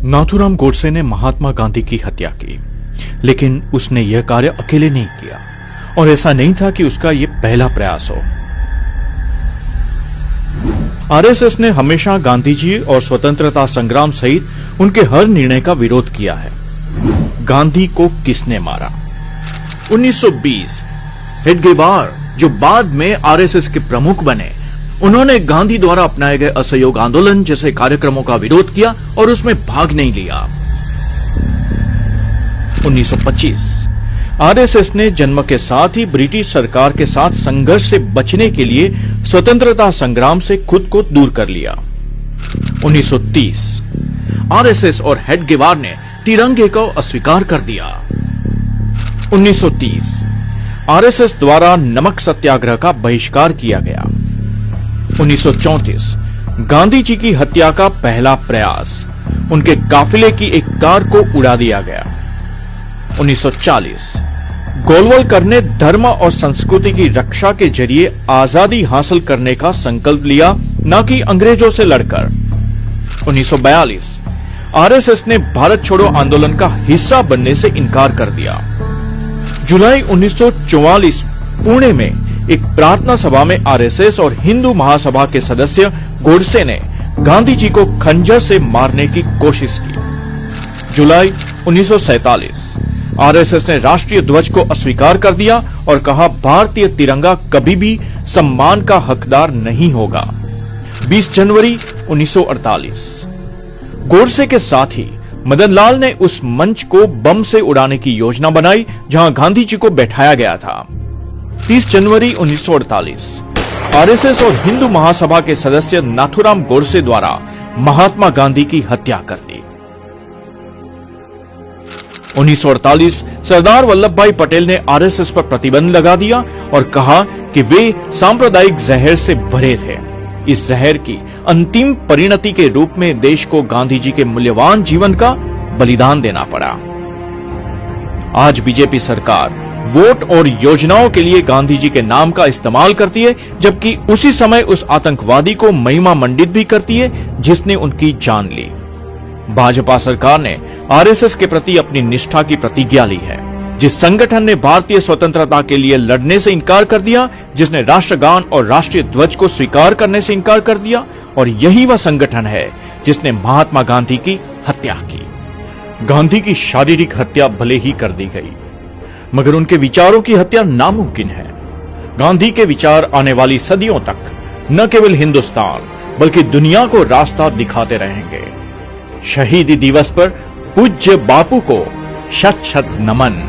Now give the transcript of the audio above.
नाथूराम गोडसे ने महात्मा गांधी की हत्या की, लेकिन उसने यह कार्य अकेले नहीं किया और ऐसा नहीं था कि उसका यह पहला प्रयास हो। आरएसएस ने हमेशा गांधी जी और स्वतंत्रता संग्राम सहित उनके हर निर्णय का विरोध किया है। गांधी को किसने मारा? 1920 हेडगेवार, जो बाद में आरएसएस के प्रमुख बने, उन्होंने गांधी द्वारा अपनाए गए असहयोग आंदोलन जैसे कार्यक्रमों का विरोध किया और उसमें भाग नहीं लिया। 1925 आरएसएस ने जन्म के साथ ही ब्रिटिश सरकार के साथ संघर्ष से बचने के लिए स्वतंत्रता संग्राम से खुद को दूर कर लिया। 1930 आरएसएस और हेडगेवार ने तिरंगे को अस्वीकार कर दिया। 1930 आरएसएस द्वारा नमक सत्याग्रह का बहिष्कार किया गया। 1934 गांधी जी की हत्या का पहला प्रयास, उनके काफिले की एक कार को उड़ा दिया गया। 1940 गोलवलकर ने धर्म और संस्कृति की रक्षा के जरिए आजादी हासिल करने का संकल्प लिया, न कि अंग्रेजों से लड़कर। 1942 आरएसएस ने भारत छोड़ो आंदोलन का हिस्सा बनने से इनकार कर दिया। जुलाई 1944 पुणे में एक प्रार्थना सभा में आरएसएस और हिंदू महासभा के सदस्य गोडसे ने गांधी जी को खंजर से मारने की कोशिश की। जुलाई 1947 आरएसएस ने राष्ट्रीय ध्वज को अस्वीकार कर दिया और कहा, भारतीय तिरंगा कभी भी सम्मान का हकदार नहीं होगा। 20 जनवरी 1948 गोडसे के साथ ही मदनलाल ने उस मंच को बम से उड़ाने की योजना बनाई जहां गांधी जी को बैठाया गया था। 30 जनवरी 1948 आरएसएस और हिंदू महासभा के सदस्य नाथूराम गोडसे द्वारा महात्मा गांधी की हत्या कर दी। 1948 सरदार वल्लभ भाई पटेल ने आरएसएस पर प्रतिबंध लगा दिया और कहा कि वे सांप्रदायिक जहर से भरे थे। इस जहर की अंतिम परिणति के रूप में देश को गांधी जी के मूल्यवान जीवन का बलिदान देना पड़ा। आज बीजेपी सरकार वोट और योजनाओं के लिए गांधी जी के नाम का इस्तेमाल करती है, जबकि उसी समय उस आतंकवादी को महिमा मंडित भी करती है जिसने उनकी जान ली। भाजपा सरकार ने आरएसएस के प्रति अपनी निष्ठा की प्रतिज्ञा ली है। जिस संगठन ने भारतीय स्वतंत्रता के लिए लड़ने से इनकार कर दिया, जिसने राष्ट्रगान और राष्ट्रीय ध्वज को स्वीकार करने से इनकार कर दिया, और यही वह संगठन है जिसने महात्मा गांधी की हत्या की। गांधी की शारीरिक हत्या भले ही कर दी गई, मगर उनके विचारों की हत्या नामुमकिन है। गांधी के विचार आने वाली सदियों तक न केवल हिंदुस्तान बल्कि दुनिया को रास्ता दिखाते रहेंगे। शहीदी दिवस पर पूज्य बापू को शत शत नमन।